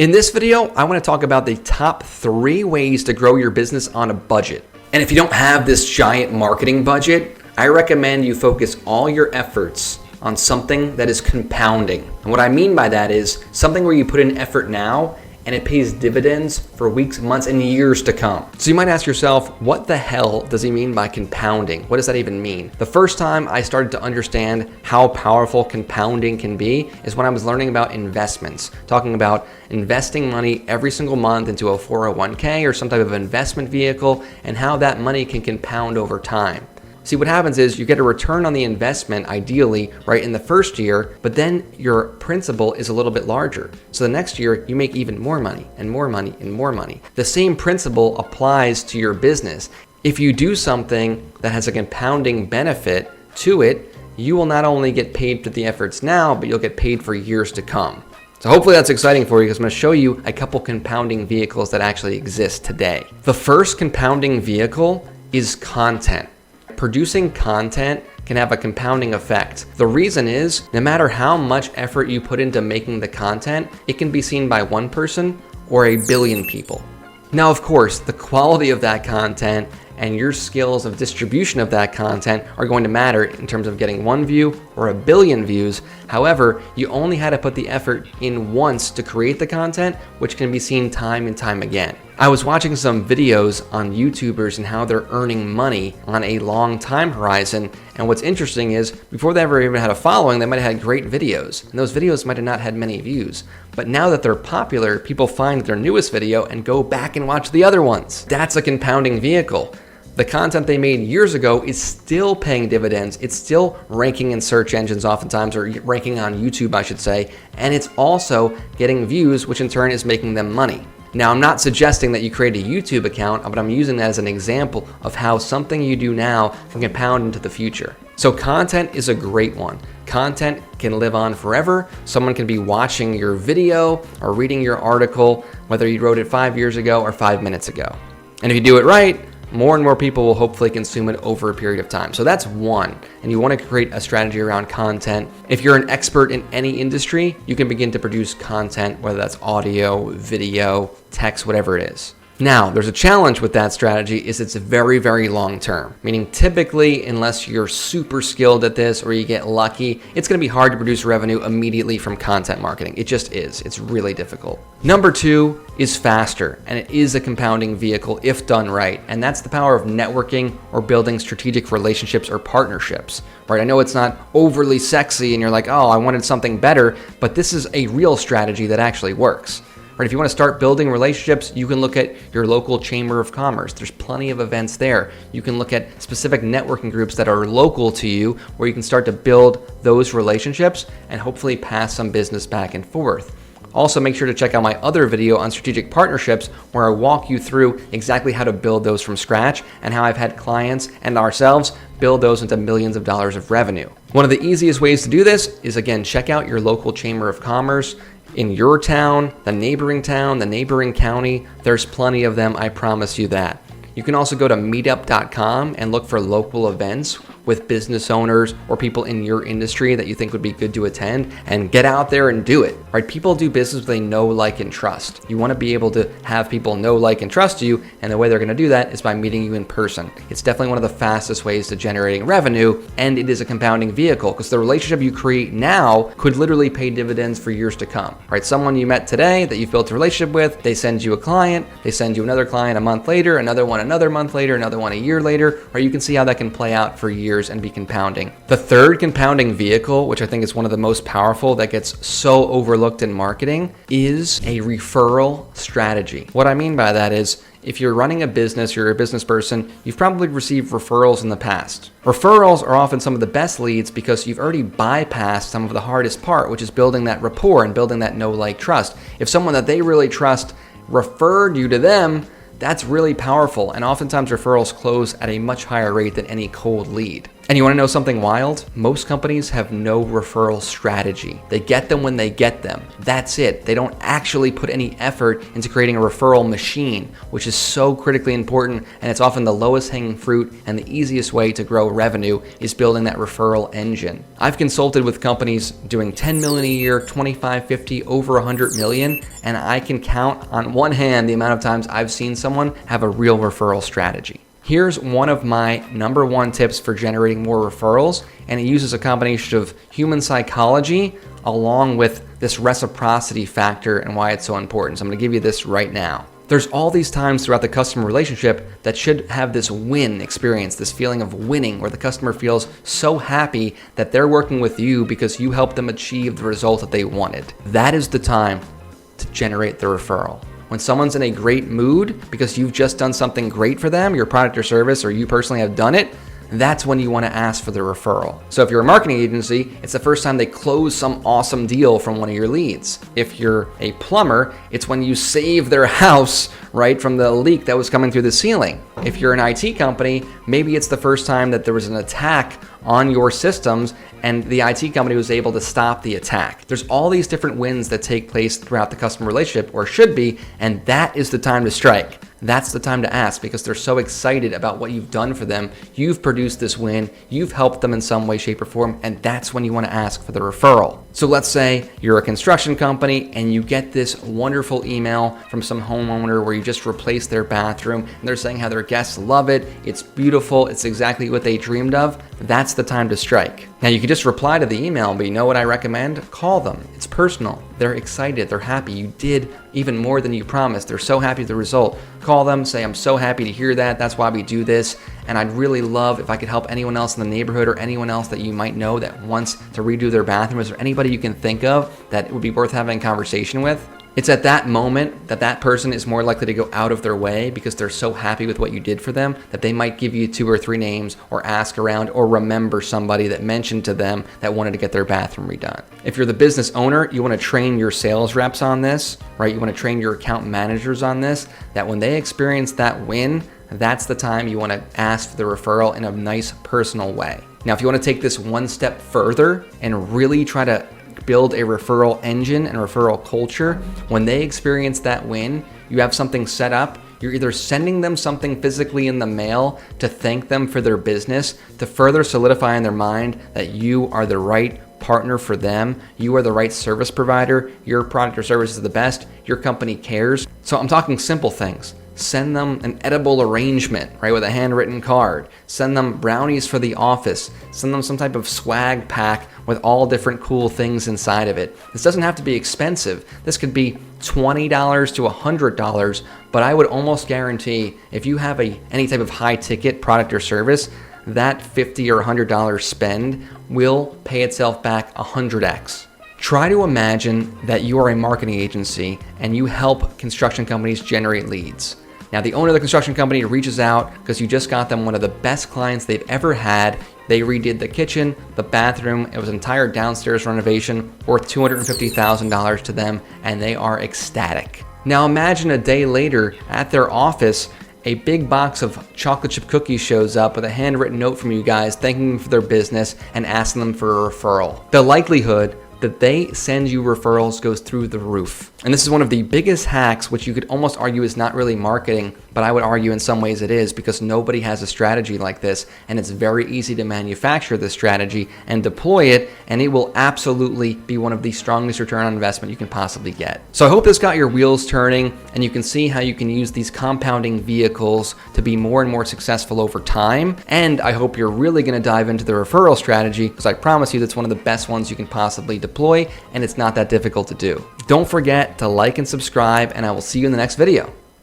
In this video, I want to talk about the top 3 ways to grow your business on a budget. And if you don't have this giant marketing budget, I recommend you focus all your efforts on something that is compounding. And what I mean by that is something where you put in effort now and it pays dividends for weeks, months, and years to come. So you might ask yourself, what the hell does he mean by compounding? What does that even mean? The first time I started to understand how powerful compounding can be is when I was learning about investments, talking about investing money every single month into a 401k or some type of investment vehicle and how that money can compound over time. See, what happens is you get a return on the investment, ideally, right in the first year, but then your principal is a little bit larger. So the next year, you make even more money and more money and more money. The same principle applies to your business. If you do something that has a compounding benefit to it, you will not only get paid for the efforts now, but you'll get paid for years to come. So hopefully that's exciting for you because I'm going to show you a couple compounding vehicles that actually exist today. The first compounding vehicle is content. Producing content can have a compounding effect. The reason is, no matter how much effort you put into making the content, it can be seen by one person or a billion people. Now, of course, the quality of that content and your skills of distribution of that content are going to matter in terms of getting 1 view or a billion views. However, you only had to put the effort in once to create the content, which can be seen time and time again. I was watching some videos on YouTubers and how they're earning money on a long time horizon. And what's interesting is before they ever even had a following, they might have had great videos. And those videos might have not had many views. But now that they're popular, people find their newest video and go back and watch the other ones. That's a compounding vehicle. The content they made years ago is still paying dividends. It's still ranking in search engines oftentimes, or ranking on YouTube, I should say. And it's also getting views, which in turn is making them money. Now, I'm not suggesting that you create a YouTube account, but I'm using that as an example of how something you do now can compound into the future. So content is a great one. Content can live on forever. Someone can be watching your video or reading your article, whether you wrote it 5 years ago or 5 minutes ago. And if you do it right, more and more people will hopefully consume it over a period of time. So that's one. And you want to create a strategy around content. If you're an expert in any industry, you can begin to produce content, whether that's audio, video, text, whatever it is. Now, there's a challenge with that strategy is it's very, very long term, meaning typically, unless you're super skilled at this or you get lucky, it's going to be hard to produce revenue immediately from content marketing. It just is. It's really difficult. Number 2 is faster, and it is a compounding vehicle if done right. And that's the power of networking or building strategic relationships or partnerships, right? I know it's not overly sexy and you're like, oh, I wanted something better, but this is a real strategy that actually works. Right, if you want to start building relationships, you can look at your local chamber of commerce. There's plenty of events there. You can look at specific networking groups that are local to you where you can start to build those relationships and hopefully pass some business back and forth. Also, make sure to check out my other video on strategic partnerships where I walk you through exactly how to build those from scratch and how I've had clients and ourselves build those into millions of dollars of revenue. One of the easiest ways to do this is, again, check out your local chamber of commerce. In your town, the neighboring county, there's plenty of them, I promise you that. You can also go to meetup.com and look for local events with business owners or people in your industry that you think would be good to attend, and get out there and do it, right? People do business they know, like, and trust. You want to be able to have people know, like, and trust you, and the way they're going to do that is by meeting you in person. It's definitely one of the fastest ways to generating revenue, and it is a compounding vehicle because the relationship you create now could literally pay dividends for years to come, right? Someone you met today that you've built a relationship with, they send you a client, they send you another client a month later, another one another month later, another one a year later, or you can see how that can play out for years and be compounding. The third compounding vehicle, which I think is one of the most powerful that gets so overlooked in marketing, is a referral strategy. What I mean by that is, if you're running a business, you're a business person, you've probably received referrals in the past. Referrals are often some of the best leads because you've already bypassed some of the hardest part, which is building that rapport and building that know, like, trust. If someone that they really trust referred you to them, that's really powerful, and oftentimes referrals close at a much higher rate than any cold lead. And you want to know something wild? Most companies have no referral strategy. They get them when they get them. That's it. They don't actually put any effort into creating a referral machine, which is so critically important, and it's often the lowest hanging fruit, and the easiest way to grow revenue is building that referral engine. I've consulted with companies doing 10 million a year, 25, 50, over 100 million, and I can count on one hand the amount of times I've seen someone have a real referral strategy. Here's one of my number one tips for generating more referrals, and it uses a combination of human psychology along with this reciprocity factor and why it's so important. So I'm going to give you this right now. There's all these times throughout the customer relationship that should have this win experience, this feeling of winning, where the customer feels so happy that they're working with you because you helped them achieve the result that they wanted. That is the time to generate the referral. When someone's in a great mood because you've just done something great for them, your product or service, or you personally have done it, that's when you want to ask for the referral. So if you're a marketing agency, it's the first time they close some awesome deal from one of your leads. If you're a plumber, it's when you save their house, right, from the leak that was coming through the ceiling. If you're an IT company, maybe it's the first time that there was an attack on your systems and the IT company was able to stop the attack. There's all these different wins that take place throughout the customer relationship, or should be, and that is the time to strike. That's the time to ask because they're so excited about what you've done for them. You've produced this win, you've helped them in some way, shape, or form, and that's when you want to ask for the referral. So let's say you're a construction company and you get this wonderful email from some homeowner where you just replaced their bathroom and they're saying how their guests love it, it's beautiful, it's exactly what they dreamed of. That's the time to strike. Now you could just reply to the email, but you know what I recommend? Call them. It's personal. They're excited, they're happy. You did even more than you promised. They're so happy with the result. Call them, say, I'm so happy to hear that. That's why we do this. And I'd really love if I could help anyone else in the neighborhood or anyone else that you might know that wants to redo their bathroom. Is there anybody you can think of that would be worth having a conversation with? It's at that moment that that person is more likely to go out of their way because they're so happy with what you did for them that they might give you 2 or 3 names or ask around or remember somebody that mentioned to them that wanted to get their bathroom redone. If you're the business owner, you want to train your sales reps on this, right? You want to train your account managers on this, that when they experience that win, that's the time you want to ask for the referral in a nice personal way. Now, if you want to take this one step further and really try to build a referral engine and referral culture, when they experience that win, you have something set up. You're either sending them something physically in the mail to thank them for their business, to further solidify in their mind that you are the right partner for them, you are the right service provider, your product or service is the best, your company cares. So I'm talking simple things. Send them an edible arrangement, right, with a handwritten card. Send them brownies for the office. Send them some type of swag pack with all different cool things inside of it. This doesn't have to be expensive. This could be $20 to $100, but I would almost guarantee if you have any type of high ticket product or service, that $50 or $100 spend will pay itself back 100x. Try to imagine that you are a marketing agency and you help construction companies generate leads. Now, the owner of the construction company reaches out because you just got them one of the best clients they've ever had. They redid the kitchen, the bathroom. It was an entire downstairs renovation worth $250,000 to them, and they are ecstatic. Now, imagine a day later at their office, a big box of chocolate chip cookies shows up with a handwritten note from you guys thanking them for their business and asking them for a referral. The likelihood that they send you referrals goes through the roof. And this is one of the biggest hacks, which you could almost argue is not really marketing, but I would argue in some ways it is, because nobody has a strategy like this, and it's very easy to manufacture this strategy and deploy it, and it will absolutely be one of the strongest return on investment you can possibly get. So I hope this got your wheels turning, and you can see how you can use these compounding vehicles to be more and more successful over time. And I hope you're really gonna dive into the referral strategy, because I promise you that's one of the best ones you can possibly deploy, and it's not that difficult to do. Don't forget to like and subscribe, and I will see you in the next video.